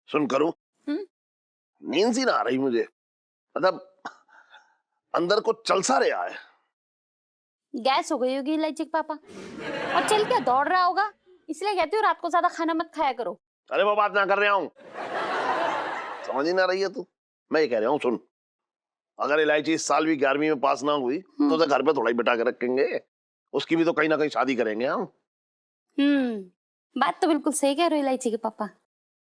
सुन करूं, नींद सी ना आ रही मुझे, मतलब अंदर को चल सा रहा है। गैस हो गई होगी इलायची के पापा, और चल क्या दौड़ रहा होगा, इसलिए कहती हूँ रात को ज्यादा खाना मत खाया करो। अरे वो बात ना कर रहा हूँ, समझ ही ना रही है तू। मैं ये कह रहा हूँ, सुन, अगर इलायची इस साल भी 11वीं में पास ना हुई तो उसे घर पे थोड़ा ही बिठा के रखेंगे, उसकी भी तो कहीं ना कहीं शादी करेंगे हम। बात तो बिल्कुल सही कह रहे हो इलायची के पापा।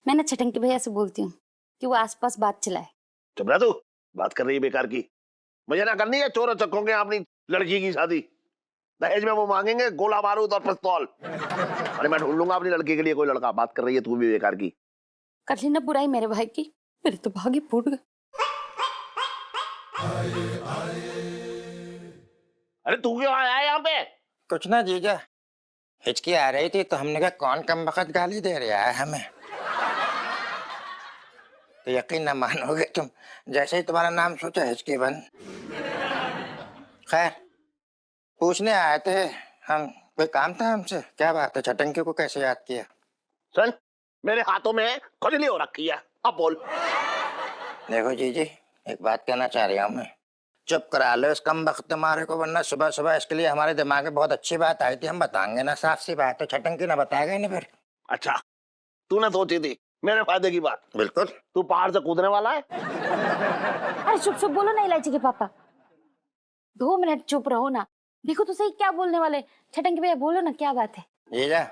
मैं ना छटंकी भैया से बोलती हूँ कि वो आसपास बात चलाए। चुप रह तू, बात कर रही है बेकार की। मुझे ना करनी है चोर चक्कों के अपनी लड़की की शादी। दहेज में वो मांगेंगे गोला बारूद और पिस्तौल। अरे मैं ढूंढ लूंगा अपनी लड़की के लिए कोई लड़का। बात कर रही है तू भी बेकार की। कर ली ना बुराई मेरे भाई की, मेरे तो भाग ही फूट गए। अरे तू क्यों आया है यहाँ पे? कुछ ना जीजा, हिचकी आ रही थी तो हमने कहा कौन कम वक्त गाली दे रहा है हमें। तो यकीन ना मानोगे तुम, जैसे ही तुम्हारा नाम सोचा हिचकी बंद। खैर पूछने आए थे हम, कोई काम था हमसे? क्या बात है, छटंकी को कैसे याद किया? सुन, मेरे हाथों में खुजली हो रखी है, अब बोल। देखो जीजी, एक बात कहना चाह रहा हूँ मैं, चुप करा लो इस कम वक्त तुम्हारे को, वरना सुबह सुबह इसके लिए हमारे दिमाग में बहुत अच्छी बात आई थी, हम बताएंगे ना, साफ सी बात है, छटंकी ना बताएगा ही नहीं फिर। अच्छा, तूने सोची थी मेरे फायदे की बात? बिल्कुल। तू पहाड़ से कूदने वाला है? अरे चुप चुप बोलो ना इलायची के पापा, 2 मिनट चुप रहो ना। देखो तो सही क्या बोलने वाले। छटंकी भैया बोलो ना, क्या बात है? जीजा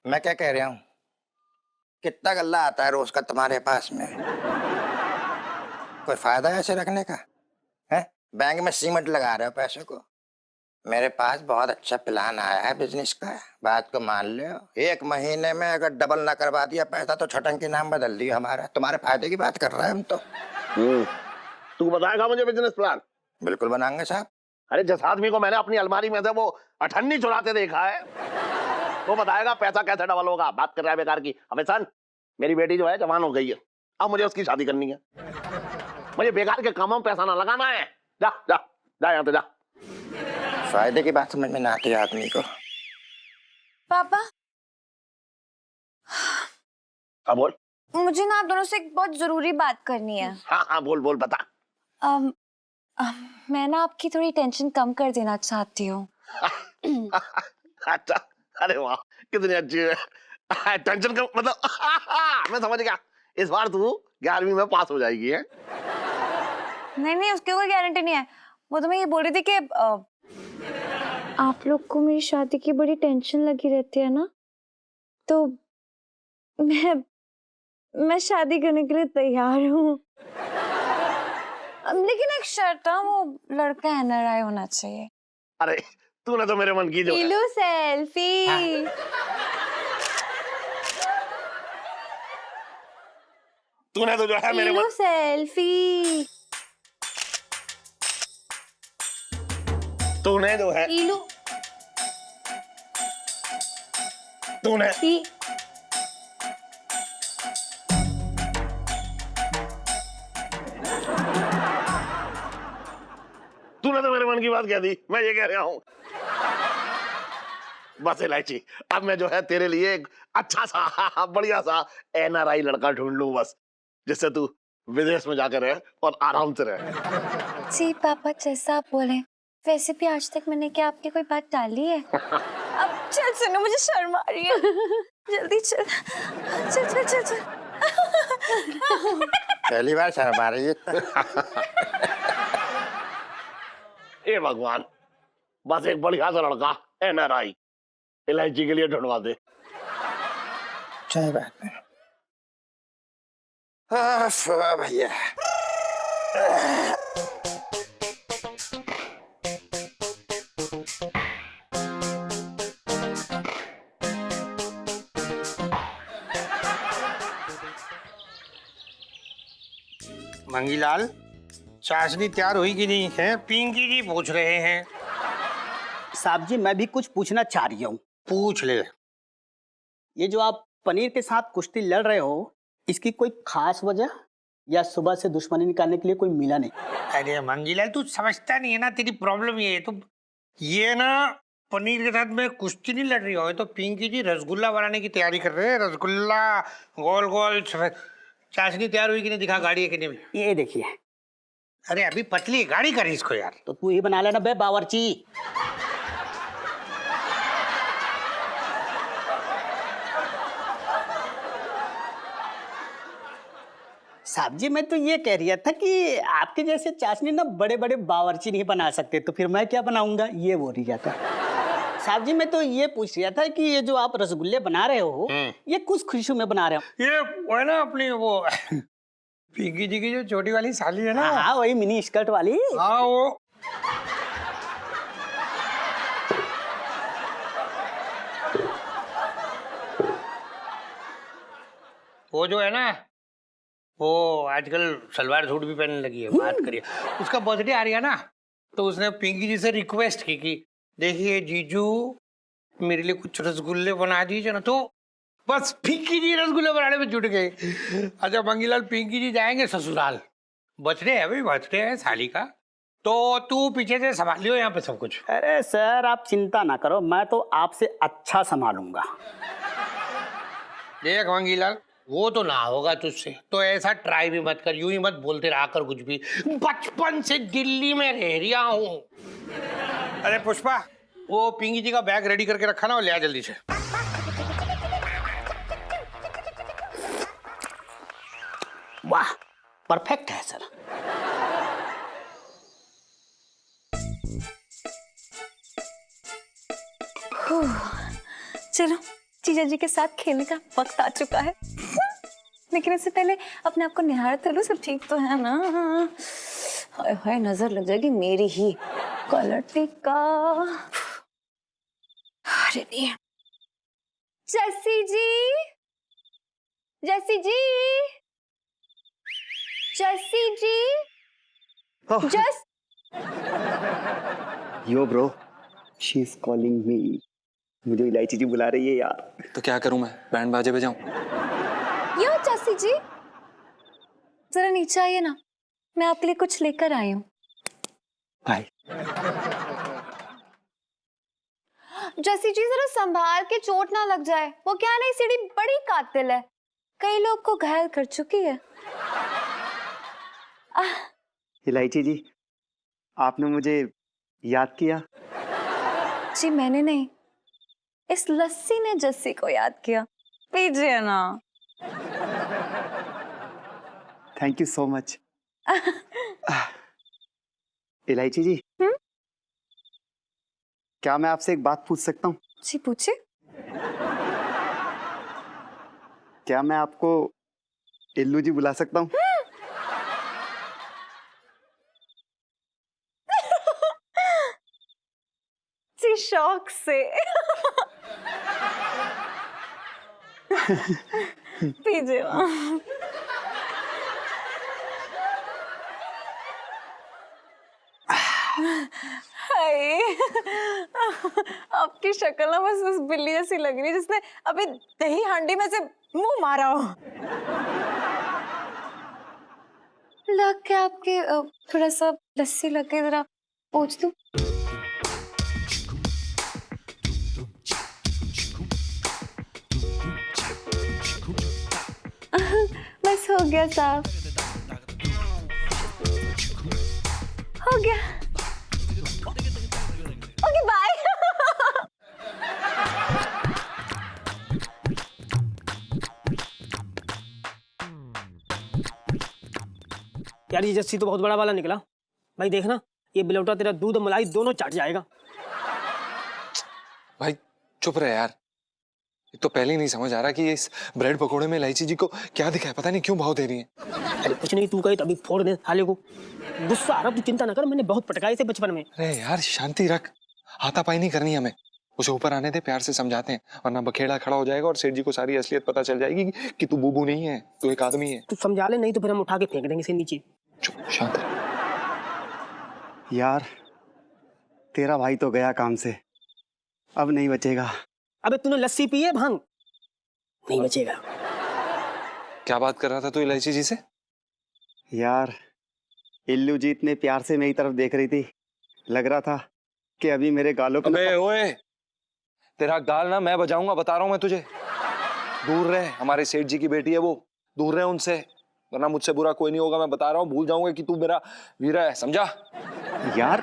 मैं क्या कह रहा हूँ, कितना गल्ला आता है रोज का तुम्हारे पास में, कोई फायदा है ऐसे रखने का? है बैंक में सीमेंट लगा रहे हो पैसे को। मेरे पास बहुत अच्छा प्लान आया है बिजनेस का, बात को मान लो। 1 महीने में अगर डबल ना करवा दिया पैसा तो छटंकी नाम बदल दिया हमारा। तुम्हारे फायदे की बात कर रहे हैं हम तो। तू बताएगा मुझे बिजनेस प्लान? बिल्कुल बनाएंगे साहब। अरे जिस आदमी को मैंने अपनी अलमारी में से वो अठन्नी चुराते देखा है, वो बताएगा पैसा कैसे डबल होगा। बात कर रहा है बेकार की। अबे सन, मेरी बेटी जो है जवान हो गई है, अब मुझे उसकी शादी करनी है। मुझे बेकार के कामों में पैसा ना लगाना है। जा जा जा, यहाँ से जा। फायदे की बात समझ में ना आती आदमी को। पापा, हाँ बोल। मुझे ना आप दोनों से एक बहुत जरूरी बात करनी है। हाँ हाँ बोल बोल, बता। मैं ना आपकी थोड़ी टेंशन कम कर देना चाहती हूँ। अच्छा, अरे वाह कितनी अच्छी है। टेंशन का मतलब मैं समझ गया, इस बार तू 11वीं में पास हो जाएगी है? नहीं नहीं, उसकी कोई गारंटी नहीं है। वो तो मैं ये बोल रही थी कि आप लोग को मेरी शादी की बड़ी टेंशन लगी रहती है ना, तो मैं शादी करने के लिए तैयार हूँ, लेकिन एक शर्त है, वो लड़का एनआरआई होना चाहिए। अरे तूने तो मेरे मन की जो है। सेल्फी। तूने तो जो है मेरे मन। सेल्फी। तूने जो है, तूने तूने तो मेरे मन की बात कह दी। मैं ये कह रहा हूँ, बस इलायची, अब मैं जो है तेरे लिए एक अच्छा सा बढ़िया सा एनआरआई लड़का ढूंढ लूं बस, जिससे तू विदेश में जाकर रहे और आराम से रहे। जी पापा, जैसा आप बोले। वैसे भी आज तक मैंने क्या आपकी कोई बात टाली है? अब चल सुनो, मुझे शर्म आ रही है। जल्दी चल चल चल चल चल। पहली बार शर्म आ रही है। हे भगवान, बस एक बढ़िया सा लड़का एनआरआई इलायची के लिए ढूंढवा दे। सही बात है भैया। मंगीलाल, चाशनी तैयार हुई कि नहीं है? पिंकी जी पूछ रहे हैं। साहब जी, मैं भी कुछ पूछना चाह रही हूँ। पूछ ले। ये जो आप पनीर के साथ कुश्ती लड़ रहे हो, इसकी कोई खास वजह, या सुबह से दुश्मनी निकालने के लिए कोई मिला नहीं? अरे मंगीलाल, तू समझता नहीं है ना, तेरी प्रॉब्लम ये है। तो ये ना पनीर के साथ में कुश्ती नहीं लड़ रही हो, तो पिंकी जी रसगुल्ला बनाने की तैयारी कर रहे हैं। रसगुल्ला गोल गोल सफेद। चाशनी तैयार हुई कि नहीं, दिखा गाड़ी है कि नहीं। ये देखिए। अरे अभी पतली गाड़ी करी इसको यार। तो तू ही बना लेना बे बावर्ची। साहब जी, मैं तो ये कह रहा था कि आपके जैसे चाशनी ना बड़े बड़े बावर्ची नहीं बना सकते, तो फिर मैं क्या बनाऊंगा, ये बोल रहा था। साहब जी, मैं तो ये पूछ रहा था कि ये जो आप रसगुल्ले बना रहे हो, ये किस खुशी में बना रहे हो? ये वो है ना अपनी वो पिंकी जी की जो छोटी वाली साली है ना। हाँ, वही मिनी स्कर्ट वाली। हाँ वो जो है ना, वो आजकल सलवार सूट भी पहनने लगी है। बात करिए, उसका बर्थडे आ रहा है ना, तो उसने पिंकी जी से रिक्वेस्ट की कि देखिए जीजू मेरे लिए कुछ रसगुल्ले बना दीजिए ना। तो बस पिंकी जी रसगुल्ले बनाने में जुट गए। अच्छा मंगीलाल, पिंकी जी जाएंगे ससुराल, बर्थडे है भाई, बर्थडे है साली का, तो तू पीछे से संभालियो यहाँ पे सब कुछ। अरे सर, आप चिंता ना करो, मैं तो आपसे अच्छा संभालूंगा। देख मंगीलाल, वो तो ना होगा तुझसे, तो ऐसा ट्राई भी मत कर, यूं ही मत बोलते रहा कर कुछ भी। बचपन से दिल्ली में रह रहा हूँ। अरे पुष्पा, वो पिंकी जी का बैग रेडी करके रखा ना, वो ले आ जल्दी से। वाह, परफेक्ट है सर। चलो, जीजा जी के साथ खेलने का वक्त आ चुका है। लेकिन इससे पहले अपने आप को निहारते लो, सब ठीक तो है ना? हाय हाय, नजर लग जाएगी मेरी ही। कलर टिक्का। अरे नहीं। जैसी जी, जैसी जी, जैसी जी, जस। यो bro, she is calling me. मुझे इलायची जी बुला रही है यार। तो क्या करूं मैं, बैंड बाजे बजाऊं? यो जैसी जी, जरा नीचे आइए ना, मैं आपके लिए कुछ लेकर आई हूँ। हाय। जैसी जी, जरा संभाल के, चोट ना लग जाए। वो क्या नहीं, सीढ़ी बड़ी कातिल है, कई लोग को घायल कर चुकी है। इलायची जी, आपने मुझे याद किया? जी मैंने नहीं, इस लस्सी ने जस्सी को याद किया। पीजिए ना। Thank you so much. इलायची जी, क्या मैं आपसे एक बात पूछ सकता हूँ? जी पूछिए। क्या मैं आपको इल्लू जी बुला सकता हूँ? जी शौक से। पीजिए ना। हाय, आपकी शक्ल ना बस उस बिल्ली जैसी लग रही है जिसने अभी दही हांडी में से मुंह मारा हो। लग के आपके थोड़ा सा लस्सी लग गई, जरा पूछ दूं? बस हो गया साहब, हो गया। Okay bye. यार ये जस्सी तो बहुत बड़ा वाला निकला भाई। देखना, ये बिलौटा तेरा दूध और मलाई दोनों चाट जाएगा। भाई चुप रहे यार, ये तो पहले ही नहीं समझ आ रहा कि इस ब्रेड पकोड़े में इलायची जी को क्या दिखा है, पता नहीं क्यों भाव दे रही है। अरे कुछ नहीं, तू कही तो अभी फोड़ दे थाले को। गुस्सा आ रहा, तू चिंता ना कर, मैंने बहुत पटकाए थे बचपन में। अरे यार शांति रख, हाथापाई नहीं करनी हमें, उसे ऊपर आने दे, प्यार से समझाते हैं, वरना बखेड़ा खड़ा हो जाएगा और सेठ जी को सारी असलियत पता चल जाएगी कि तू बूबू नहीं है, तू एक आदमी है। तू समझा ले, नहीं तो फिर हम उठा के फेंक देंगे इसे नीचे। चुप, शांत रह। यार, तेरा भाई तो गया काम से, अब नहीं बचेगा। अबे तूने लस्सी पी है, भांग नहीं बचेगा। क्या बात कर रहा था तू इलायची जी से? यार, इल्लू जी इतने प्यार से मेरी तरफ देख रही थी, लग रहा था कि अभी मेरे गालों पे अबे ओए, तेरा गाल ना मैं बजाऊंगा, बता रहा हूं मैं तुझे। दूर रहे, हमारे सेठ जी की बेटी है वो, दूर रहे उनसे, वरना मुझसे बुरा कोई नहीं होगा। मैं बता रहा हूँ, भूल जाऊंगा कि तू मेरा वीरा है, समझा? यार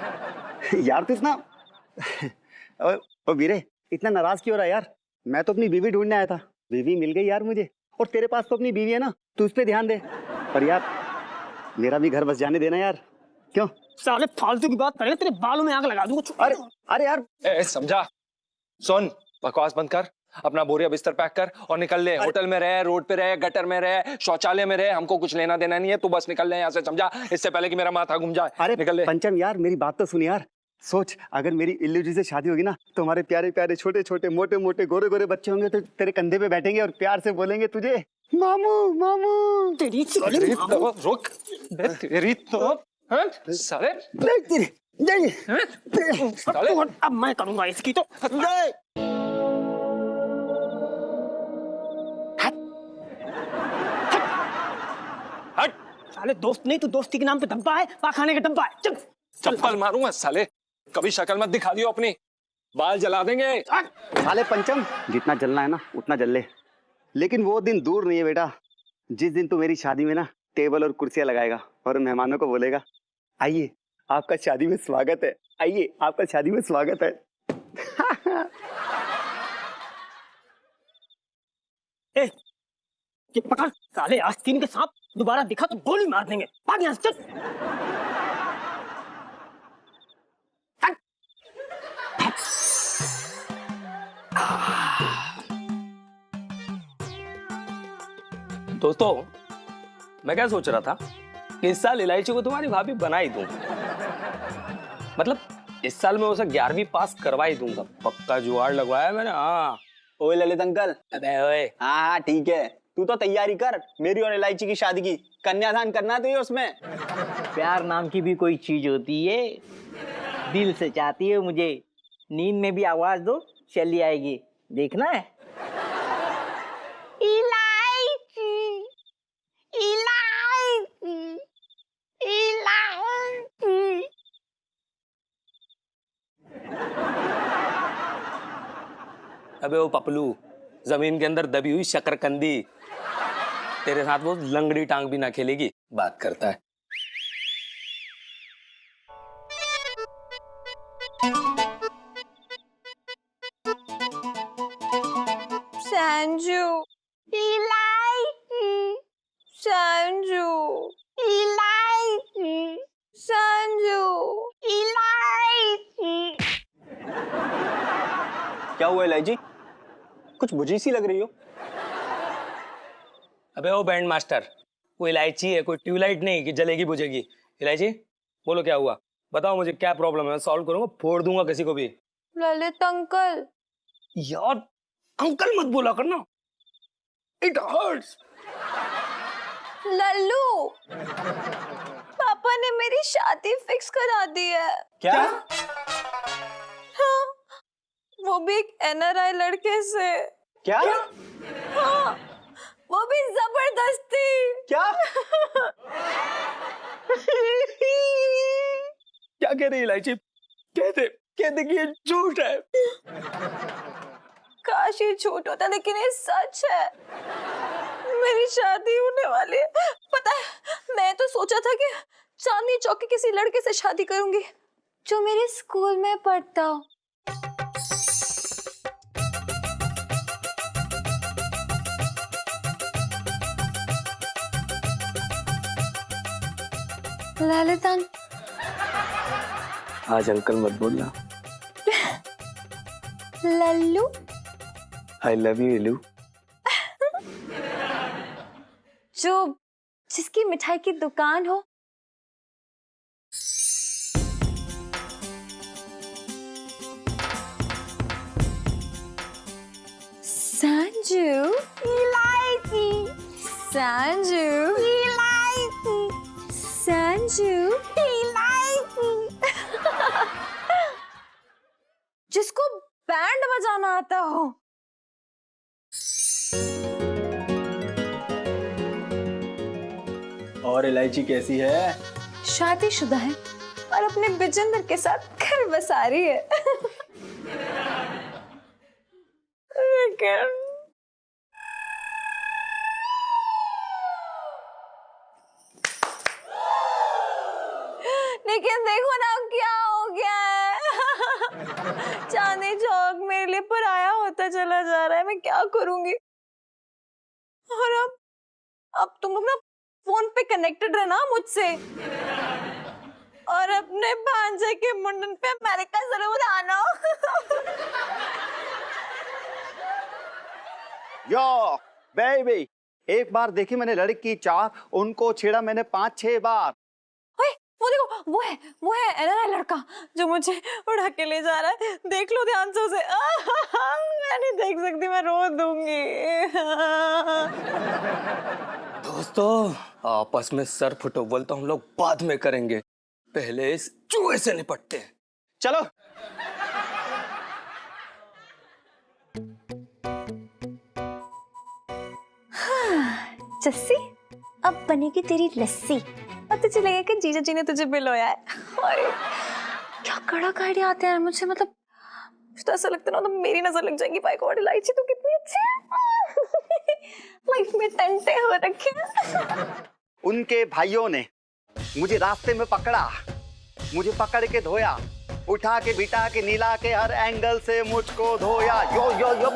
यार तू इतना ओ वीरे, इतना नाराज क्यों हो रहा है यार? मैं तो अपनी बीवी ढूंढने आया था, बीवी मिल गई यार मुझे। और तेरे पास तो अपनी बीवी है ना, तू उस पे ध्यान दे। पर यार मेरा भी घर बस जाने देना यार। क्यों? साले फालतू की बात करेगा, तेरे बालों में आग लगा दूंगा। अरे अरे यार समझा? सुन, बकवास बंद कर, अपना बोरिया बिस्तर पैक कर और निकल ले। होटल में रहे, रोड पे रहे, गटर में रहे, शौचालय में रहे, हमको कुछ लेना देना नहीं है। तू बस निकल ले यहाँ से, समझा? इससे पहले कि मेरा माथा घूम जाए। अरे निकल ले। पंचम यार मेरी बात तो सुन यार। सोच, अगर मेरी इल्लू जी से शादी होगी ना, तो हमारे प्यारे प्यारे छोटे छोटे मोटे मोटे गोरे गोरे बच्चे होंगे, तो तेरे कंधे पे बैठेंगे और प्यार से बोलेंगे तुझे मामू मामू। तेरी तेरी तो रुक, तेरी तो साले साले अब मैं करूंगा इसकी तो। हट। साले दोस्त नहीं, तू दोस्ती के नाम पे डब्बा है, पाखाने का डब्बा है। चल चप्पल मारूंगा साले, कभी शक्ल मत दिखा दियो अपनी, बाल जला देंगे। साले पंचम, जितना जलना है ना उतना जल ले, लेकिन वो दिन दूर नहीं है बेटा, जिस दिन तू मेरी शादी में ना टेबल और कुर्सियां लगाएगा और मेहमानों को बोलेगा, आइए आपका शादी में स्वागत है, आइए आपका शादी में स्वागत है। ए, ये पकड़ साले, आस्तीन के सांप दोबारा दिखा तो गोली मार देंगे। भाग यहाँ से, चल। दोस्तों, मैं क्या सोच रहा था कि इस साल इलायची को तुम्हारी भाभी बना ही दूंगा। मतलब इस साल मैं उसे 11वीं पास करवा ही दूंगा। पक्का जुगाड़ लगवाया मैंने। हाँ। ओए ललित अंकल। अबे ओए, हाँ ठीक है, तू तो तैयारी कर मेरी और इलायची की शादी की। कन्यादान करना है तुझे उसमें। प्यार नाम की भी कोई चीज होती है, दिल से चाहती है मुझे, नींद में भी आवाज दो चली आएगी, देखना है। इलायची इलायची इलायची। अबे वो पपलू, जमीन के अंदर दबी हुई शकरकंदी, तेरे साथ वो लंगड़ी टांग भी ना खेलेगी। बात करता है। संजू, इलायची संजू, इलायची संजू। इलायची। क्या हुआ इलायची? कुछ बुझी सी लग रही हो। अबे वो बैंड मास्टर, वो इलायची है, कोई ट्यूबलाइट नहीं कि जलेगी बुझेगी। इलायची बोलो क्या हुआ, बताओ मुझे क्या प्रॉब्लम है, मैं सॉल्व करूंगा, फोड़ दूंगा किसी को भी। ललित अंकल। यार अंकल मत बोला करना, इट हर्ट्स। लल्लू, पापा ने मेरी शादी फिक्स करा दी है। क्या? हाँ, वो भी एक NRI लड़के से। क्या? हाँ, वो भी जबरदस्ती। क्या? क्या कह रही इलायची? कहते कि ये झूठ है। काश ये झूठ होता, लेकिन ये सच है। मेरी शादी होने वाली है। पता है, मैं तो सोचा था कि चांदनी चौक के किसी लड़के से शादी करूंगी जो मेरे स्कूल में पढ़ता हो। ललित आज अंकल मत बोलना। लल्लू, आई लव यू इलू। जो जिसकी मिठाई की दुकान हो, संजू। इलायची संजू, इलायची संजू, इलायची। जिसको बैंड बजाना आता हो। और इलायची कैसी है? शादीशुदा है और अपने बिजेंद्र के साथ अरे बस आ रही है। लेकिन देखो ना क्या हो गया है। चांदनी चौक मेरे लिए पराया होता चला जा रहा है। मैं क्या करूंगी? और अब तुम लोग ना फोन पे कनेक्टेड रहना मुझसे, और अपने भांजे के मुंडन पे अमेरिका जरूर आना। यो बेबी, एक बार देखी मैंने लड़की 4, उनको छेड़ा मैंने 5-6 बार। ओए, वो देखो, वो है एनआरआई लड़का जो मुझे उड़ा के ले जा रहा है। देख लो ध्यान से उसे। मैं नहीं देख सकती, मैं रो दूंगी। दोस्तों, आपस में सर फुटबॉल तो हम लोग बाद में करेंगे, पहले इस चूहे से निपटते हैं। चलो। जस्सी, अब बनेगी तेरी लस्सी। और तुझे लगेगा कि जीजा जी ने तुझे बिलोया है। अरे क्या कड़क आइडिया आते हैं मुझे। मतलब मुझे तो ऐसा लगता है ना, तो मेरी नजर लग जाएगी। भाई गॉड, इलायची तो कितनी अच्छी है। लाइफ में टंटे हो रखे हैं। उनके भाइयों ने मुझे रास्ते में पकड़ा, मुझे पकड़ के धोया, उठा के बिठा के नीला के हर एंगल से मुझको धोया। यो यो यो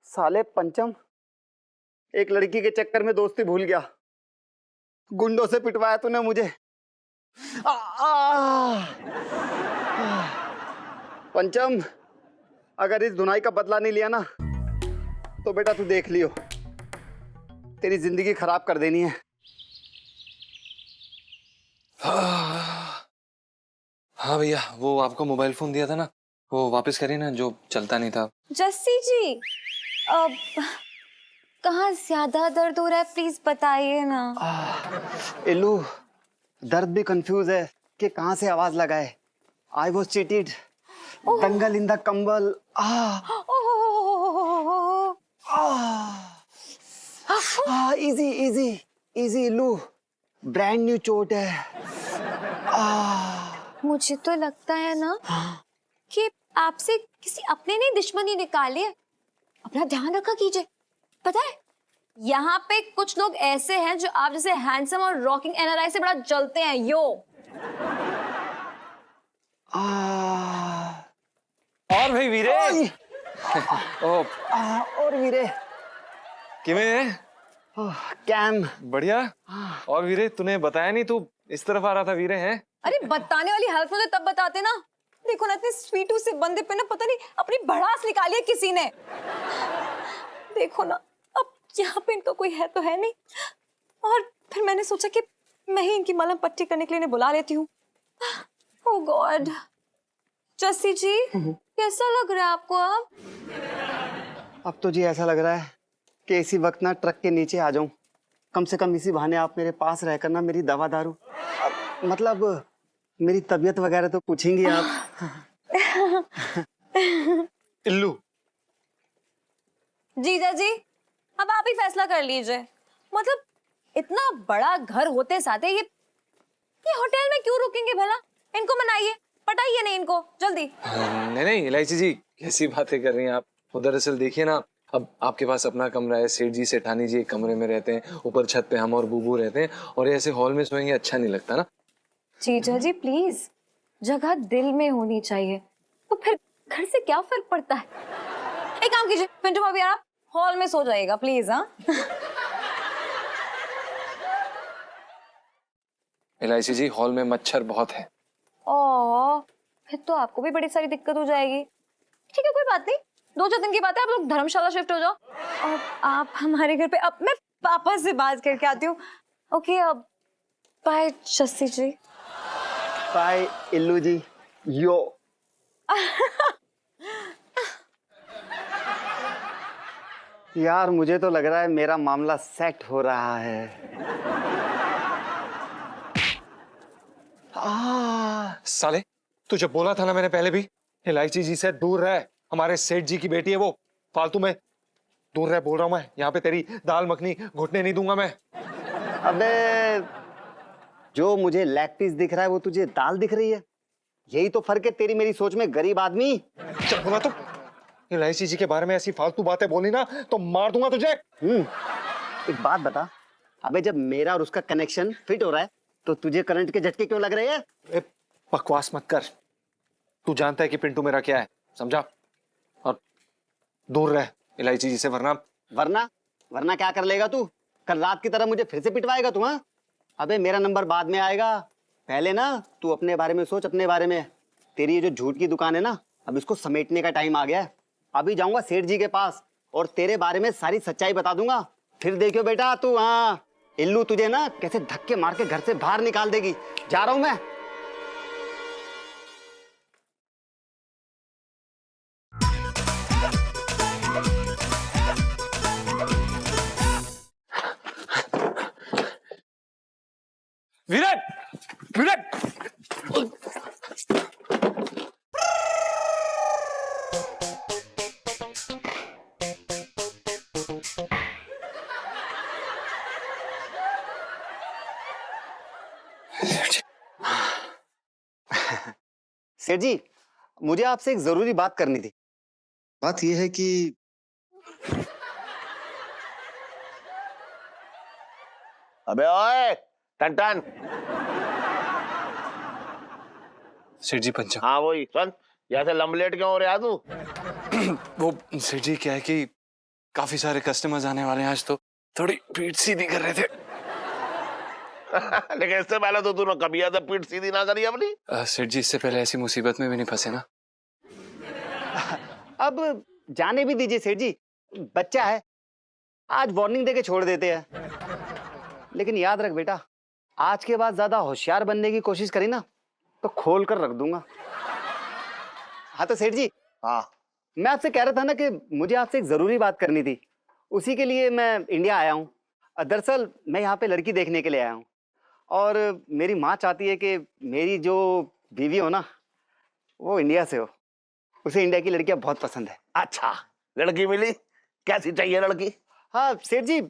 साले पंचम, एक लड़की के चक्कर में दोस्ती भूल गया। गुंडों से पिटवाया तूने मुझे। पंचम, अगर इस धुनाई का बदला नहीं लिया ना, तो बेटा तू देख लियो, तेरी जिंदगी खराब कर देनी है। हाँ भैया, वो आपको मोबाइल फोन दिया था ना, वो वापस करिए ना, जो चलता नहीं था। जस्सी जी, अब कहाँ ज्यादा दर्द हो रहा है, प्लीज बताइए ना। इल्लू, दर्द भी कंफ्यूज है कि कहाँ से आवाज लगाए। आई वॉज चीटेड, दंगल इन द कंबल। इजी इजी इजी इल्लू, ब्रांड न्यू चोट है। मुझे तो लगता है ना कि आपसे किसी अपने ने दुश्मनी निकाली है। अपना ध्यान रखा कीजिए। पता है, यहाँ पे कुछ लोग ऐसे हैं जो आप जैसे हैंडसम और रॉकिंग एनआरआई से बड़ा जलते हैं। यो और भाई वीरे। और वीरे किवें? कैम बढ़िया। और वीरे, तूने बताया नहीं, तू इस तरफ आ रहा था वीरे, हैं? अरे बताने वाली हालत मुझे तब बताते ना। देखो ना, इतने स्वीटू से बंदे पे ना पता नहीं अपनी भड़ास निकाली है किसी ने। देखो ना, अब यहाँ पे इनका कोई है तो है नहीं, और फिर मैंने सोचा कि मैं ही इनकी मलहम पट्टी करने के लिए इन्हें बुला लेती हूँ। ओह गॉड। जस्सी जी, कैसा लग रहा है आपको अब तो जी ऐसा लग रहा है कि इसी वक्त ना ट्रक के नीचे आ जाऊं। कम से कम इसी बहाने आप मेरे पास रहकर ना मेरी दवा दारू, मतलब मेरी तबीयत वगैरह तो पूछेंगी आप। इल्लू। जीजा जी, अब आप ही फैसला कर लीजिए। मतलब इतना बड़ा घर होते साथे ये होटल में क्यों रुकेंगे भला? इनको मनाइए, पटाइए नहीं इनको जल्दी। नहीं नहीं इलायची जी, कैसी बातें कर रही हैं आप? वो दरअसल देखिए ना, अब आपके पास अपना कमरा है, सेठ जी सेठानी जी एक कमरे में रहते हैं, ऊपर छत पे हम और बूबू रहते हैं, और ऐसे हॉल में सोएंगे अच्छा नहीं लगता ना। जीजा जी प्लीज, जगह दिल में होनी चाहिए, तो फिर घर से क्या फर्क पड़ता है? एक काम कीजिए, पिंटू भाभी आप हॉल में सो जाइएगा प्लीज। हाँ इलायची जी, हॉल में मच्छर बहुत है। ओ, फिर तो आपको भी बड़ी सारी दिक्कत हो जाएगी। ठीक है, कोई बात नहीं, 2-4 दिन की बात है, आप लोग धर्मशाला शिफ्ट हो जाओ और आप हमारे घर पे। अब मैं पापा से बात करके आती हूँ। ओके, अब बाय जस्सी जी। बाय इल्लू जी। यो यार मुझे तो लग रहा है मेरा मामला सेट हो रहा है। साले तुझे बोला था ना मैंने पहले भी, इलायची जी से दूर रह। हमारे सेठ जी की बेटी है वो, फालतू में दूर रह बोल रहा हूं मैं। यहाँ पे तेरी दाल मखनी घुटने नहीं दूंगा मैं। अबे जो मुझे लेग पीस दिख रहा है वो तुझे दाल दिख रही है। यही तो फर्क है तेरी मेरी सोच में, गरीब आदमी। चल बोला तो, इलायची जी के बारे में ऐसी फालतू बातें बोली ना तो मार दूंगा तुझे। एक बात बता, अबे जब मेरा और उसका कनेक्शन फिट हो रहा है तो तुझे करंट के झटके क्यों लग रहे हैं? ए, बकवास मत कर। तू जानता है कि पिंटू मेरा क्या है, समझा? और दूर रह इलायची जी से, वरना वरना क्या कर लेगा तू? कल रात की तरह मुझे फिर से पिटवाएगा तू? हाँ, अबे मेरा नंबर बाद में आएगा, पहले ना तू अपने बारे में सोच, अपने बारे में। तेरी ये जो झूठ की दुकान है ना, अब इसको समेटने का टाइम आ गया है। अभी जाऊंगा सेठ जी के पास और तेरे बारे में सारी सच्चाई बता दूंगा। फिर देखियो बेटा तू, हाँ इल्लू तुझे ना कैसे धक्के मार के घर से बाहर निकाल देगी। जा रहा हूं मैं। विराट विराट सेठ जी, मुझे आपसे एक जरूरी बात करनी थी। बात यह है कि अबे ओए टन सेठ जी पंचा। हाँ वही सुन, जैसे लंबलेट क्यों हो रहा तू? वो सेठ जी क्या है कि काफी सारे कस्टमर्स आने वाले हैं आज, तो थोड़ी पीठ सीधी कर रहे थे। लेकिन इससे पहले तो तूने कभी ऐसे पीठ सीधी ना करी अपनी। सेठ जी इससे पहले ऐसी मुसीबत में भी नहीं फंसे ना। अब जाने भी दीजिए सेठ जी, बच्चा है, आज वार्निंग देके छोड़ देते हैं। लेकिन याद रख बेटा, आज के बाद ज्यादा होशियार बनने की कोशिश करी ना तो खोल कर रख दूंगा। हाँ तो सेठ जी, हाँ मैं आपसे कह रहा था ना कि मुझे आपसे एक जरूरी बात करनी थी, उसी के लिए मैं इंडिया आया हूँ। दरअसल मैं यहाँ पे लड़की देखने के लिए आया हूँ और मेरी माँ चाहती है कि मेरी जो बीवी हो ना वो इंडिया से हो। उसे इंडिया की लड़कियां बहुत पसंद है। अच्छा, लड़की मिली? कैसी चाहिए लड़की? हाँ सेठ जी,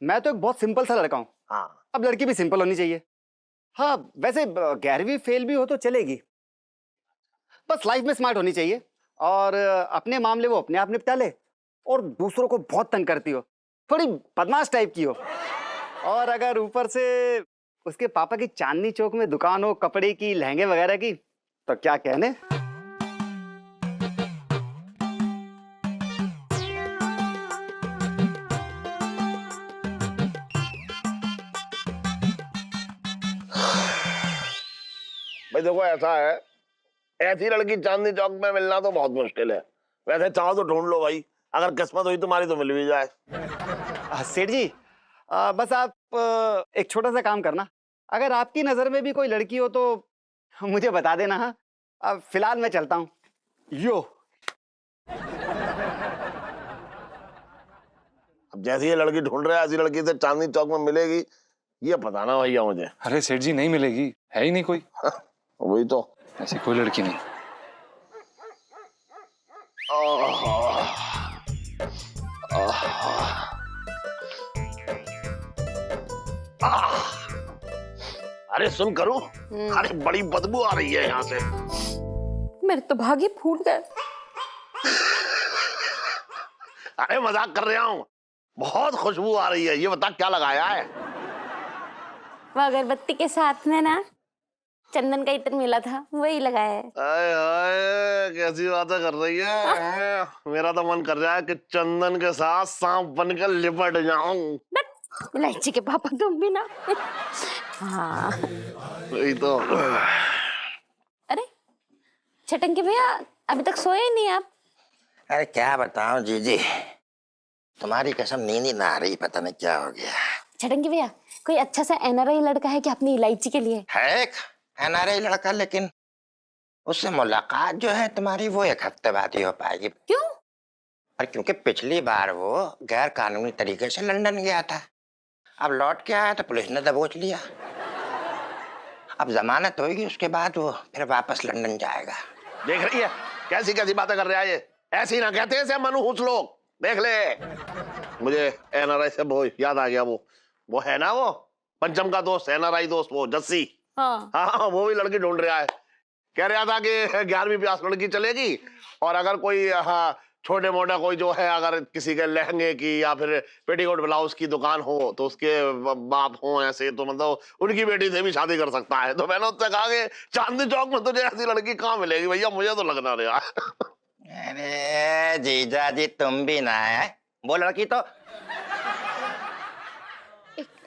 मैं तो एक बहुत सिंपल सा लड़का हूँ। हाँ, अब लड़की भी सिंपल होनी चाहिए। हाँ वैसे 11वीं फेल भी हो तो चलेगी, बस लाइफ में स्मार्ट होनी चाहिए और अपने मामले वो अपने आप निपटा ले और दूसरों को बहुत तंग करती हो, थोड़ी बदमाश टाइप की हो। और अगर ऊपर से उसके पापा की चांदनी चौक में दुकान हो कपड़े की, लहंगे वगैरह की, तो क्या कहने। भाई देखो ऐसा है, ऐसी लड़की चांदनी चौक में मिलना तो बहुत मुश्किल है। वैसे चाहो तो ढूंढ लो भाई, अगर किस्मत हुई तुम्हारी तो मिल भी जाए। सेठ जी, बस आप एक छोटा सा काम करना, अगर आपकी नजर में भी कोई लड़की हो तो मुझे बता देना। हाँ अब फिलहाल मैं चलता हूँ। यो अब जैसी ये लड़की ढूंढ रहा है ऐसी लड़की से चांदनी चौक में मिलेगी ये पता ना भैया मुझे। अरे सेठ जी नहीं मिलेगी, है ही नहीं कोई। वही तो, ऐसी कोई लड़की नहीं। अरे सुन करूं, अरे बड़ी बदबू आ रही है यहाँ से। मेरे तो भागे फूट गए। अरे मजाक कर रहा हूँ, बहुत खुशबू आ रही है। ये बता क्या लगाया है? वो अगरबत्ती के साथ में ना चंदन का इत्र मिला था, वही लगाया है। आए हाय कैसी बातें कर रही है। मेरा तो मन कर रहा है कि चंदन के साथ सांप बनकर लिपट जाऊं। इलायची के पापा तुम भी ना। हाँ वही तो। अरे छटंकी भैया, अभी तक सोए नहीं आप? अरे क्या बताऊं जीजी, तुम्हारी कसम नींद ही ना आ रही, पता नहीं क्या हो गया। छटंकी भैया, कोई अच्छा सा एनआरआई लड़का है क्या अपनी इलायची के लिए? है एक एनआरआई लड़का, लेकिन उससे मुलाकात जो है तुम्हारी वो 1 हफ्ते बाद ही हो पाएगी। क्यों? और क्योंकि पिछली बार वो गैर कानूनी तरीके से लंदन गया था, अब लौट के आया तो पुलिस ने दबोच लिया। अब जमानत होगी, उसके बाद वो फिर वापस लंदन जाएगा। देख रही है कैसी कैसी बातें कर रहा है ये। ऐसी ना कहते हैं मनहूस लोग। देख ले, मुझे एनआरआई से वो याद आ गया। वो है ना, वो पंचम का दोस्त, एनआरआई दोस्त, वो जस्सी। हाँ हाँ, वो भी लड़की ढूंढ रहा है। कह रहा था कि 11वीं पास लड़की चलेगी, और अगर कोई छोटे मोटा कोई जो है, अगर किसी के लहंगे की या फिर पेटीकोट ब्लाउज की दुकान हो तो उसके बाप हो ऐसे, तो मतलब उनकी बेटी से भी शादी कर सकता है। तो मैंने उससे कहा कि चांदनी चौक में तुझे ऐसी लड़की कहाँ मिलेगी भैया, मुझे तो लगना रहा। अरे जीजा जी तुम भी ना है, वो लड़की तो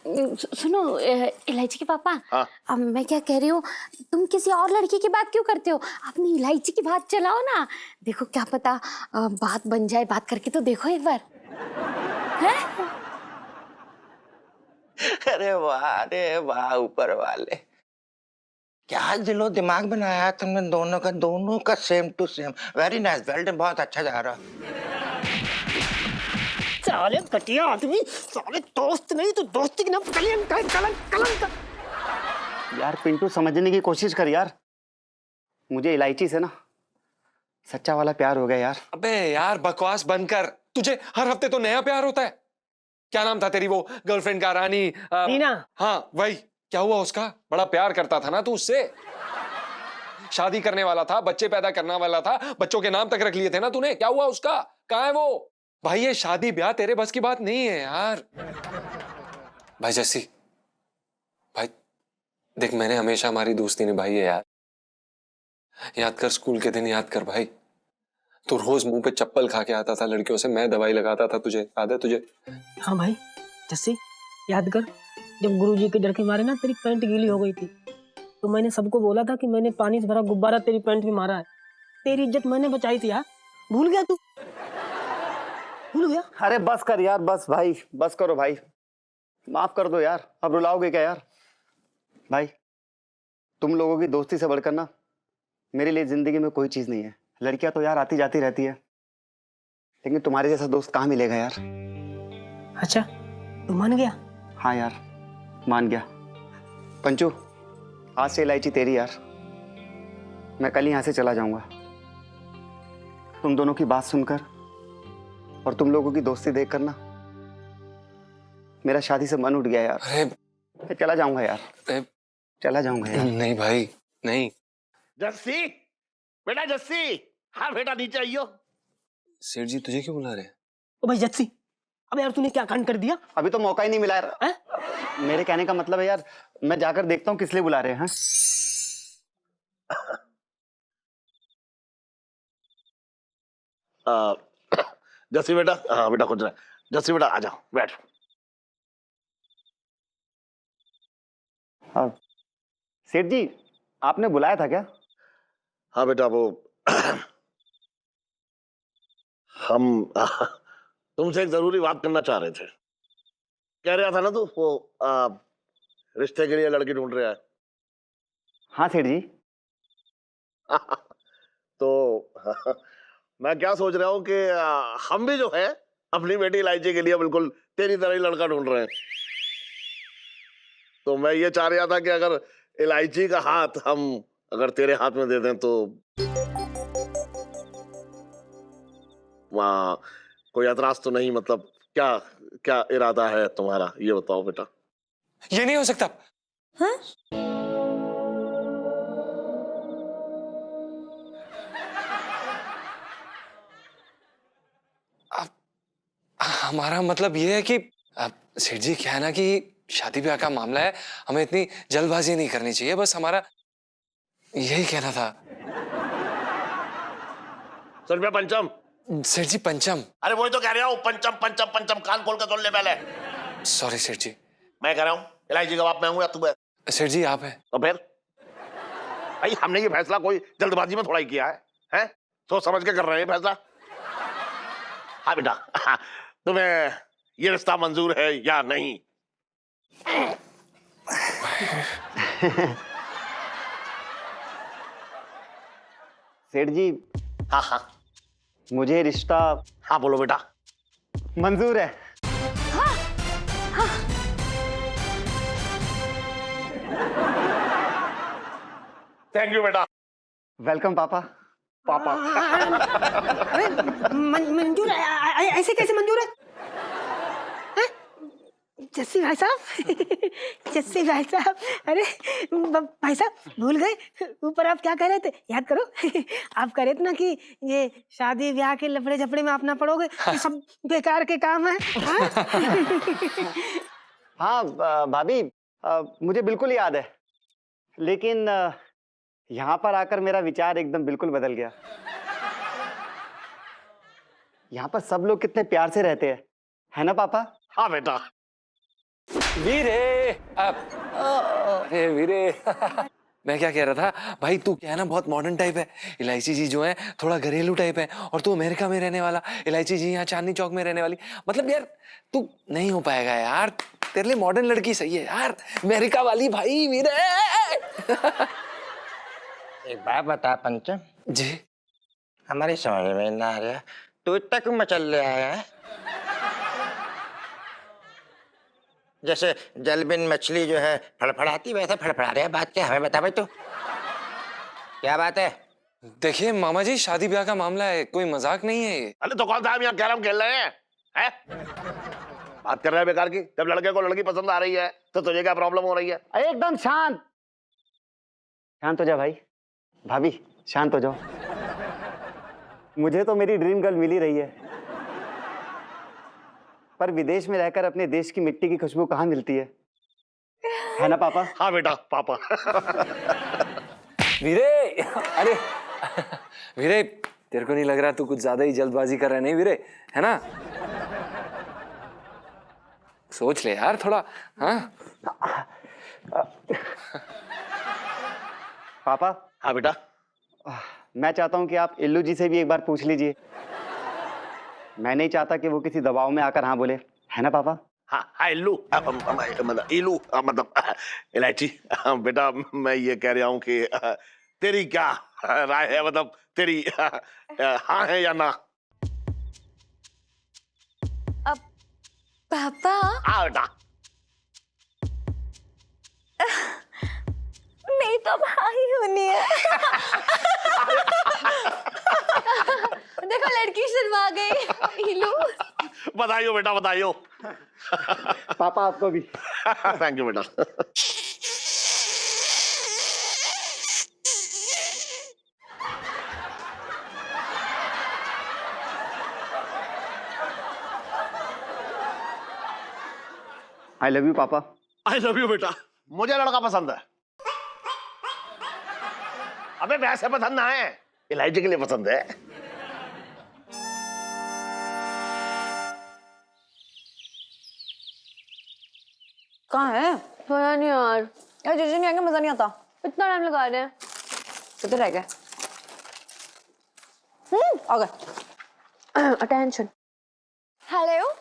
सुनो इलायची के पापा। हाँ? अब मैं क्या कह रही हूँ, तुम किसी और लड़की की बात क्यों करते हो? अपनी इलायची की बात चलाओ ना, देखो क्या पता बात बन जाए। बात करके तो देखो एक बार। हैं? अरे वाह ऊपर वाले, क्या दिलो दिमाग बनाया तुमने दोनों का same to same. Very nice, well done, बहुत अच्छा जा रहा। साले घटिया आदमी, साले दोस्त नहीं तो दोस्ती की ना कलंक है, कलंक। यार पिंटू समझने की कोशिश कर यार, मुझे इलायची से ना सच्चा वाला प्यार हो गया यार। अबे यार बकवास बंद कर, तुझे हर हफ्ते तो नया प्यार होता है। क्या नाम था तेरी वो गर्लफ्रेंड का, रानी? नीना। हाँ वही, क्या हुआ उसका? बड़ा प्यार करता था ना तू उससे, शादी करने वाला था, बच्चे पैदा करने वाला था, बच्चों के नाम तक रख लिए थे ना तूने। क्या हुआ उसका, कहाँ है वो? भाई ये शादी ब्याह तेरे बस की बात नहीं है यार। भाई जस्सी, भाई देख, मैंने हमेशा हमारी दोस्ती निभाई है यार। याद कर स्कूल के दिन, याद कर भाई, तू रोज मुंह पे चप्पल खा के आता था लड़कियों से, मैं दवाई लगाता था तुझे, याद है तुझे? हाँ भाई जस्सी, याद कर जब गुरुजी के डर के मारे ना तेरी पैंट गीली हो गई थी, तो मैंने सबको बोला था कि मैंने पानी से भरा गुब्बारा तेरी पैंट में मारा है। तेरी इज्जत मैंने बचाई थी यार, भूल गया तू? भूल गया? अरे बस कर यार, बस भाई, बस करो भाई, माफ कर दो यार। अब रुलाओगे क्या यार? भाई तुम लोगों की दोस्ती से बढ़कर ना मेरे लिए जिंदगी में कोई चीज नहीं है। लड़कियां तो यार आती जाती रहती है, लेकिन तुम्हारे जैसा दोस्त कहाँ मिलेगा यार। अच्छा तू मान गया? हाँ यार मान गया। पंचू आज से इलायची तेरी यार, मैं कल यहाँ से चला जाऊंगा। तुम दोनों की बात सुनकर और तुम लोगों की दोस्ती देखकर ना मेरा शादी से मन उठ गया यार। अरे मैं चला जाऊंगा यार, चला जाऊंगा यार। नहीं भाई नहीं। जस्सी, बेटा जस्सी, हाँ बेटा नीचे आइयो। सेठ जी तुझे क्यों बुला रहे हैं? ओ भाई जस्सी, अब यार तूने क्या कांड कर दिया? अभी तो मौका ही नहीं मिला यार। मेरे कहने का मतलब है यार, मैं जाकर देखता हूँ किस लिए बुला रहे हैं। जस्सी बेटा, हाँ बेटा खुद रहा। जस्सी बेटा आ जाओ, बैठ। हाँ सेठ जी, आपने बुलाया था क्या? हाँ बेटा, वो हम तुमसे एक जरूरी बात करना चाह रहे थे। कह रहा था ना तू वो रिश्ते के लिए लड़की ढूंढ रहा है। हाँ सेठ जी। तो मैं क्या सोच रहा हूँ कि हम भी जो है अपनी बेटी इलायची के लिए बिल्कुल तेरी तरह ही लड़का ढूंढ रहे हैं। तो मैं ये चाह रहा था कि अगर इलायची का हाथ हम अगर तेरे हाथ में दे दें तो वहाँ कोई एतराज तो नहीं? मतलब क्या क्या इरादा है तुम्हारा, ये बताओ बेटा। ये नहीं हो सकता। हाँ? हमारा मतलब ये है कि सेठ जी क्या है ना कि शादी ब्याह का मामला है, हमें इतनी जल्दबाजी नहीं करनी चाहिए, बस हमारा यही कहना था। सर मैं पंचम। सेठ जी पंचम? अरे वही तो कह रहा हूँ, पंचम पंचम पंचम, कान खोल कर सुन ले पहले। सॉरी सेठ जी। मैं कह रहा हूँ इलायची का बाप मैं हूँ या तू है? सेठ जी आप हैं। तो फिर भाई हमने ये फैसला कोई जल्दबाजी में थोड़ा ही किया है, हैं? सोच समझ के कर रहे हैं फैसला। हाँ बेटा, तुम्हें ये रिश्ता मंजूर है या नहीं? सेठ जी, हाँ हाँ मुझे रिश्ता हाँ बोलो बेटा। मंजूर है। थैंक यू बेटा। वेलकम पापा। पापा अरे मंजूर है, ऐसे कैसे मंजूर है? हैं? जस्सी भाई साहब जस्सी भाई साहब, अरे भाई साहब भूल गए ऊपर आप क्या कह रहे थे, याद करो आप कह रहे थे ना कि ये शादी ब्याह के लफड़े झपड़े में आप ना पड़ोगे, ये सब बेकार के काम है। हाँ भाभी, मुझे बिल्कुल याद है, लेकिन यहाँ पर आकर मेरा विचार एकदम बिल्कुल बदल गया। यहाँ पर सब लोग कितने प्यार से रहते हैं, है ना पापा? हाँ बेटा। वीरे अरे वीरे मैं क्या कह रहा था भाई, तू क्या है ना बहुत मॉडर्न टाइप है, इलायची जी जो है थोड़ा घरेलू टाइप है, और तू अमेरिका में रहने वाला, इलायची जी यहाँ चांदनी चौक में रहने वाली। मतलब यार तू नहीं हो पाएगा यार, तेरे लिए मॉडर्न लड़की सही है यार, अमेरिका वाली भाई वीरे। एक बात बता पंचम जी हमारी समझ में ना आ रहा, तू इतना क्यों मचल रहा है? जैसे जलबिन मछली जो है फड़फड़ाती वैसे फड़फड़ा रहा है, बात क्या हमें बता भाई तू, क्या बात है? देखिए मामा जी, शादी ब्याह का मामला है, कोई मजाक नहीं है ये। अरे तो कौन सा हम यहाँ कैरम खेल रहे हैं? हैं? बात कर रहे हैं बेकार की। जब लड़के को लड़की पसंद आ रही है तो तुझे क्या प्रॉब्लम हो रही है? एकदम शांत शांत हो जा भाई। भाभी शांत हो जाओ। मुझे तो मेरी ड्रीम गर्ल मिल ही रही है, पर विदेश में रहकर अपने देश की मिट्टी की खुशबू कहाँ मिलती है ना पापा? हाँ बेटा पापा। वीरे अरे वीरे, तेरे को नहीं लग रहा तू कुछ ज्यादा ही जल्दबाजी कर रहा है? नहीं वीरे, है ना? सोच ले यार थोड़ा। हाँ पापा। हाँ बेटा। मैं चाहता हूँ कि आप इल्लू जी से भी एक बार पूछ लीजिए। मैं नहीं चाहता कि वो किसी दबाव में आकर हाँ बोले, है ना पापा? हाँ हाँ इल्लू मतलब इल्लू मतलब इलायची। बेटा मैं ये कह रहा हूँ कि तेरी क्या राय है, मतलब तेरी हाँ है या ना? अब पापा हाँ बेटा। मेरी तो भाई होनी है। देखो लड़की शर्मा गई। इलू बधाई हो बेटा, बधाई हो। पापा आपको भी। थैंक यू बेटा। आई लव यू पापा। आई लव यू बेटा। मुझे लड़का पसंद है। अबे वैसे पसंद ना है, इलायची के लिए पसंद है। कहाँ है? पता नहीं यार, यार जीजू नहीं आएंगे, मजा नहीं आता। इतना टाइम लगा रहे हैं। किधर रह गए? आ गए। अटेंशन। हेलो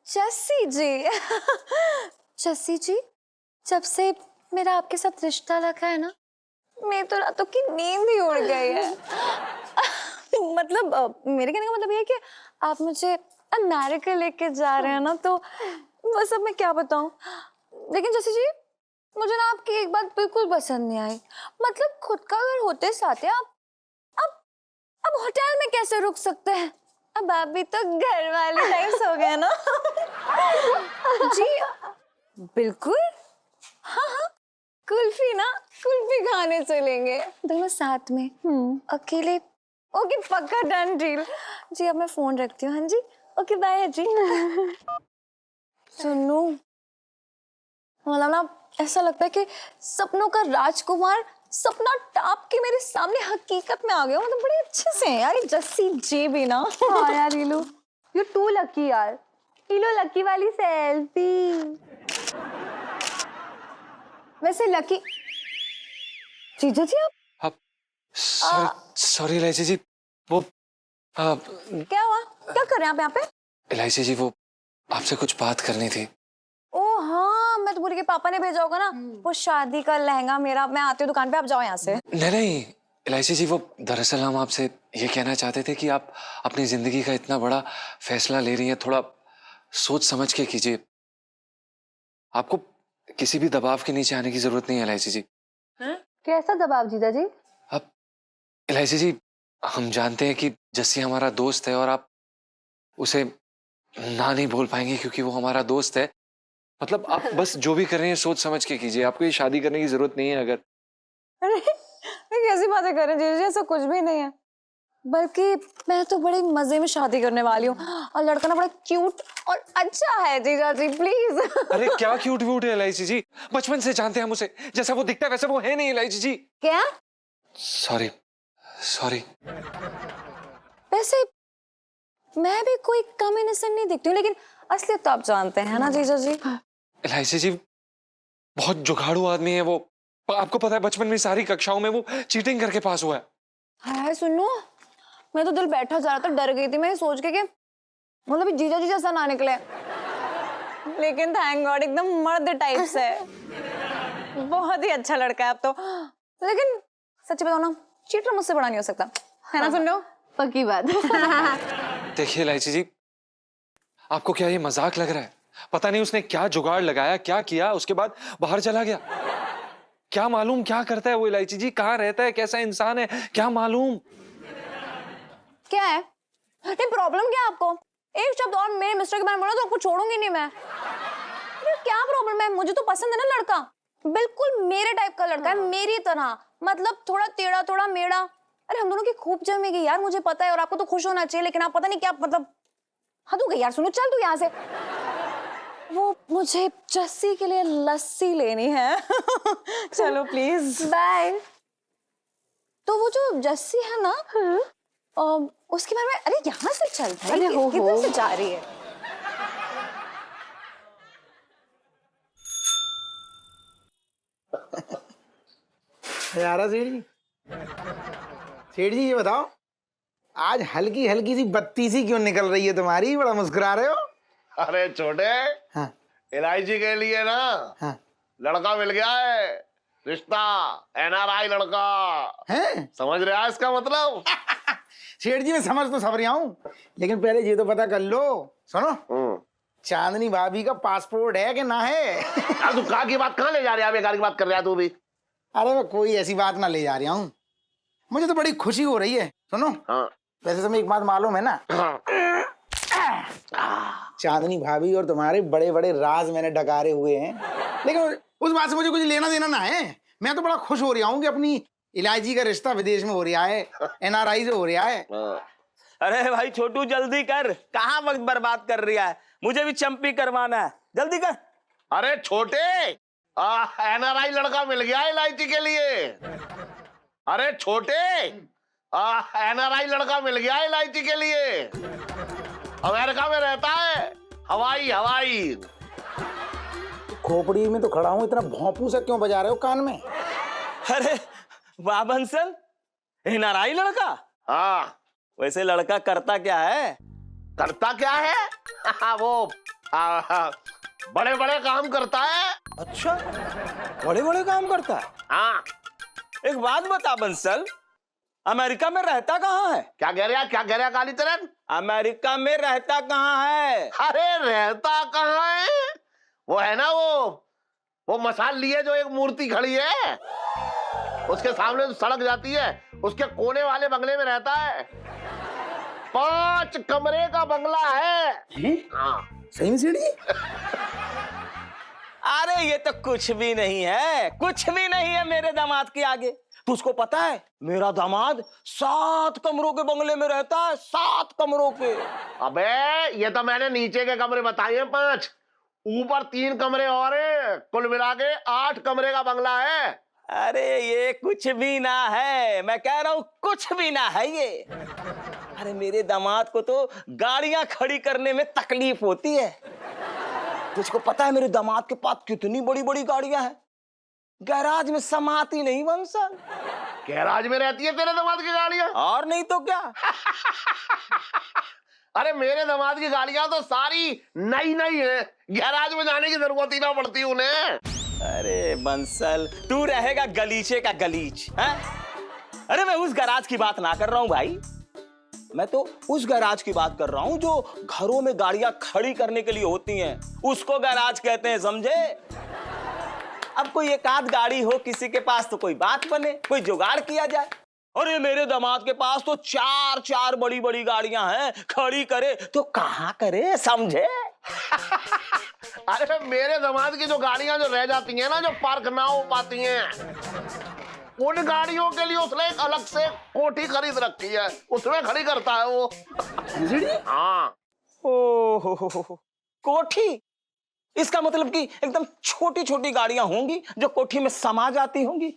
जस्सी जी। जस्सी जी, जब से मेरा आपके साथ रिश्ता रखा है ना, मेरी तो रातों की नींद ही उड़ गई है। मतलब मेरे कहने का मतलब ये है कि आप मुझे अमेरिका लेके जा रहे हैं ना, तो बस अब मैं क्या बताऊं। लेकिन जस्सी जी, मुझे ना आपकी एक बात बिल्कुल पसंद नहीं आई। मतलब खुद का घर होते साथ आप अब होटल में कैसे रुक सकते हैं? अब आप भी तो घर वाले टाइप्स हो गए ना। जी बिल्कुल। हाँ हाँ, कुल्फी ना, कुल्फी खाने चलेंगे दोनों साथ में। अकेले? ओके पक्का, डन डील। जी अब मैं फोन रखती हूँ। हाँ जी, ओके बाय जी। सुनो, मतलब ना ऐसा लगता है कि सपनों का राजकुमार सपना टाप के मेरे सामने हकीकत में आ गया। मतलब बड़े अच्छे से हैं यार ये जस्सी जी भी ना। हाँ यार इलू, यू टू लकी यार। इलो लकी वाली सेल्फी। वैसे लकी जीजू जी आप सॉरी इलायची जी, वो क्या हुआ? क्या कर रहे हैं आप यहाँ पे? इलायची जी वो आपसे कुछ बात करनी थी। ओ हाँ, मैं तो पूरी के पापा ने भेजा होगा ना वो शादी का लहंगा मेरा। मैं आती हूँ दुकान पे, आप जाओ यहाँ से। नहीं नहीं, इलायची जी, वो दरअसल हम आपसे ये कहना चाहते थे कि आप अपनी जिंदगी का इतना बड़ा फैसला ले रही हैं, थोड़ा सोच समझ के कीजिए। आपको किसी भी दबाव के नीचे आने की जरूरत नहीं है इलायची जी। कैसा दबाव जीजा जी? अब इलायची जी, हम जानते हैं कि जस्सी हमारा दोस्त है और आप उसे ना नहीं बोल पाएंगे क्योंकि वो हमारा दोस्त है। मतलब आप बस जो भी कर रहे हैं सोच समझ के कीजिए। आपको ये शादी करने की जरूरत नहीं है। अगर अरे ये कैसी बातें कर रहे हैं जीजा जी, ऐसा कुछ भी नहीं है। बल्कि मैं तो बड़े मजे में शादी करने वाली हूँ और लड़का ना बड़ा क्यूट और अच्छा है जीजा जी, प्लीज। अरे क्या क्यूट व्यूट है इलायची जी, बचपन से जानते हैं हम उसे। जैसा वो दिखता है वैसे वो है नहीं इलायची जी। क्या? Sorry sorry. वैसे मैं भी कोई कम इनोसेंट नहीं दिखती हूँ, लेकिन असलियत तो आप जानते हैं ना जीजा जी। इलायची जी, बहुत जुगाड़ू आदमी है वो। आपको पता है बचपन में सारी कक्षाओं में वो चीटिंग करके पास हुआ है। हाय सुनो, मैं तो दिल बैठा जा रहा था, डर गई थी मैं सोच के कि मतलब जीजा जी जैसा ना निकले, लेकिन थैंक गॉड एकदम मर्द टाइप से है। बहुत ही अच्छा लड़का है अब तो। लेकिन सच्ची बताओ ना, चीटर मुझसे बड़ा नहीं हो सकता, है ना? सुन लो, पक्की बात। देखिए इलायची जी, आपको क्या ये मजाक लग रहा है? पता नहीं उसने क्या जुगाड़ लगाया, क्या किया, उसके बाद बाहर चला गया। क्या मालूम क्या करता है वो इलायची जी, कहाँ रहता है, कैसा इंसान है, क्या मालूम। क्या है? नहीं प्रॉब्लम क्या है आपको? एक शब्द और मेरे मिस्टर के बारे में बोला तो आपको छोड़ूंगी नहीं मैं। अरे क्या प्रॉब्लम है? मुझे तो पसंद है ना लड़का, बिल्कुल मेरे टाइप का लड़का है, मेरी तरह, मतलब थोड़ा टेढ़ा थोड़ा मेढ़ा। अरे हम दोनों की खूब जमेगी यार, मुझे पता है, और आपको तो खुश होना चाहिए, लेकिन आप पता नहीं क्या मतलब हद हो गई यार। सुनो चल तू यहाँ से। वो मुझे जस्सी के लिए लस्सी लेनी है। चलो प्लीज बाय। तो वो जो जस्सी है ना, उसके बारे में, अरे यहाँ से चल भाई, अरे हो किधर से जा रही है? यारा सेठ जी ये बताओ, आज हल्की हल्की सी बत्ती सी क्यों निकल रही है तुम्हारी? बड़ा मुस्कुरा रहे हो। अरे छोटे, हाँ इलायची के लिए ना हाँ लड़का मिल गया है, रिश्ता, NRI लड़का हैं? समझ रहा है इसका मतलब? सेठ जी मैं समझ तो सब रहा हूँ, लेकिन पहले ये तो पता कर लो। सुनो, चांदनी भाभी का पासपोर्ट है कि ना है? यार तू कहाँ की बात कहाँ ले जा रहा है? बेकार की बात कर रहा है तू भी। अरे मैं कोई ऐसी बात ना ले जा रहा हूँ, मुझे तो बड़ी खुशी हो रही है। सुनो, हाँ वैसे तुम्हें एक बात मालूम है ना, चांदनी भाभी और तुम्हारे बड़े बड़े राज मैंने डकारे हुए हैं, लेकिन उस बात से मुझे कुछ लेना देना ना है। मैं तो बड़ा खुश हो रहा हूँ कि अपनी इलायची का रिश्ता विदेश में हो रहा है, NRI से हो रहा है। अरे भाई छोटू जल्दी कर, कहाँ वक्त बर्बाद कर रहा है? मुझे भी चंपी करवाना है, जल्दी कर। अरे छोटे, NRI लड़का मिल गया है इलायची के लिए। अरे छोटे, NRI लड़का मिल गया है इलायची के लिए, अमेरिका में रहता है, हवाई। खोपड़ी में तो खड़ा हूँ, इतना भौंपू सा क्यों बजा रहे हो कान में? अरे वाह बंसल, NRI लड़का? हाँ। वैसे लड़का करता क्या है? करता क्या है? वो बड़े बड़े काम करता है। अच्छा, बड़े बड़े काम करता है? हाँ। एक बात बता बंसल, अमेरिका में रहता कहाँ है? क्या कह रहा कालीचरण? अमेरिका में रहता कहाँ है? अरे रहता कहाँ है? वो है ना वो मसाल लिए जो एक मूर्ति खड़ी है, उसके सामने जो सड़क जाती है, उसके कोने वाले बंगले में रहता है। 5 कमरे का बंगला है। हाँ। सही में सेठ जी? अरे ये तो कुछ भी नहीं है, कुछ भी नहीं है मेरे दामाद के आगे। तुझको पता है मेरा दामाद 7 कमरों के बंगले में रहता है, 7 कमरों के। अबे ये तो मैंने नीचे के कमरे बताए हैं 5, ऊपर 3 कमरे और हैं, कुल मिला के 8 कमरे का बंगला है। अरे ये कुछ भी ना है, मैं कह रहा हूं कुछ भी ना है ये। अरे मेरे दामाद को तो गाड़ियां खड़ी करने में तकलीफ होती है। तुझको पता है मेरे दामाद के पास कितनी बड़ी बड़ी गाड़ियां हैं, गैराज में समाती नहीं बंसल। गैराज में रहती है तेरे दामाद की गाड़ियां? और नहीं तो क्या। अरे मेरे दामाद की गाड़ियां तो सारी नई है, गैराज में जाने की जरूरत ही ना पड़ती उन्हें। अरे बंसल, तू रहेगा गलीचे का गलीच है? अरे मैं उस गैराज की बात ना कर रहा हूं भाई, मैं तो उस गैराज की बात कर रहा हूं जो घरों में गाड़ियां खड़ी करने के लिए होती हैं, उसको गैराज कहते हैं, समझे? अब कोई एक आध गाड़ी हो किसी के पास तो कोई बात बने, कोई जुगाड़ किया जाए। अरे मेरे दामाद के पास तो चार चार बड़ी बड़ी गाड़ियां हैं, खड़ी करे तो कहां करे, समझे? अरे मेरे दामाद की जो गाड़ियां जो रह जाती हैं ना, जो पार्क ना हो पाती हैं, उन गाड़ियों के लिए उसने एक अलग से कोठी खरीद रखी है, उसमें खड़ी करता है वो। हाँ। ओ कोठी, इसका मतलब कि एकदम छोटी छोटी गाड़ियां होंगी जो कोठी में समा जाती होंगी।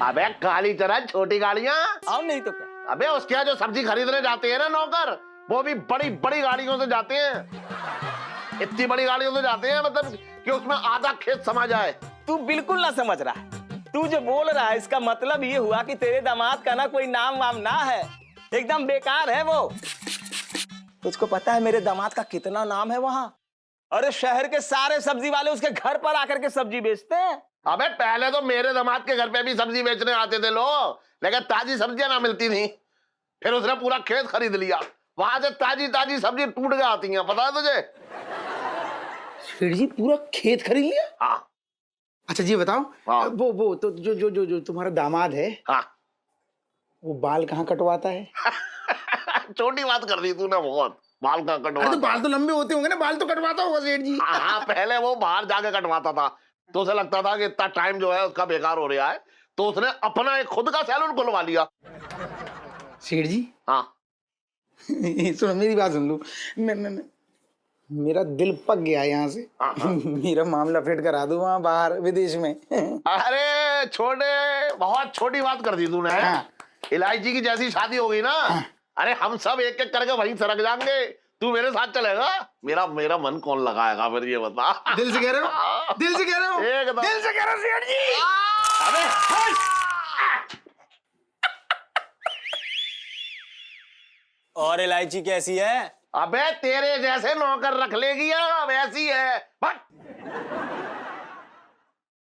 अबे काली तरह छोटी गाड़ियां, और नहीं तो क्या। अबे उसके यहाँ जो सब्जी खरीदने जाते हैं ना नौकर, वो भी बड़ी बड़ी गाड़ियों से जाते हैं, इतनी बड़ी गाड़ियों से जाते हैं मतलब कि उसमें आधा खेत समा जाए। तू बिल्कुल ना समझ रहा है, तू जो बोल रहा है इसका मतलब ये हुआ कि तेरे दामाद का ना कोई नाम वाम ना है, एकदम बेकार है वो। तुझको पता है मेरे दामाद का कितना नाम है वहां? अरे शहर के सारे सब्जी वाले उसके घर पर आकर के सब्जी बेचते हैं। अबे पहले तो मेरे दामाद के घर पे भी सब्जी बेचने आते थे लोग, लेकिन ताजी सब्जियां ना मिलती थी, फिर उसने पूरा खेत खरीद लिया, वहां से ताजी ताजी सब्जी टूट के आती हैं, पता है तुझे? सेठ जी पूरा खेत खरीद लिया? हाँ। अच्छा जी बताओ, हाँ। वो तो जो तुम्हारा दामाद है, हाँ। वो बाल कहाँ कटवाता है? छोटी बात कर दी तूने बहुत, बाल कहाँ अरे तो कटवाता? बाल तो लंबे होते होंगे ना, बाल तो कटवाता होगा सेठ जी। हाँ, पहले वो बाहर जाके कटवाता था, तो उसे लगता था कि इतना टाइम जो है उसका बेकार हो रहा है, तो उसने अपना एक खुद का सैलून खुलवा लिया। सेठ जी हाँ। सुनो मेरी बात सुन लो, मेरा दिल पक गया यहाँ से। मेरा मामला फिट करा दो वहाँ बाहर विदेश में। अरे छोटे, बहुत छोटी बात कर दी तूने। हाँ। इलायची की जैसी शादी होगी ना, अरे हम सब एक एक करके वहीं सरक जाएंगे, तू मेरे साथ चलेगा, मेरा मन कौन लगाएगा फिर ये बता। दिल से कह रहे हो? दिल से कह रहे हो? एकदम। दिल से कह रहे हो सेठ जी? अबे और इलायची कैसी है? अबे तेरे जैसे नौकर रख लेगी या वैसी है? भाग।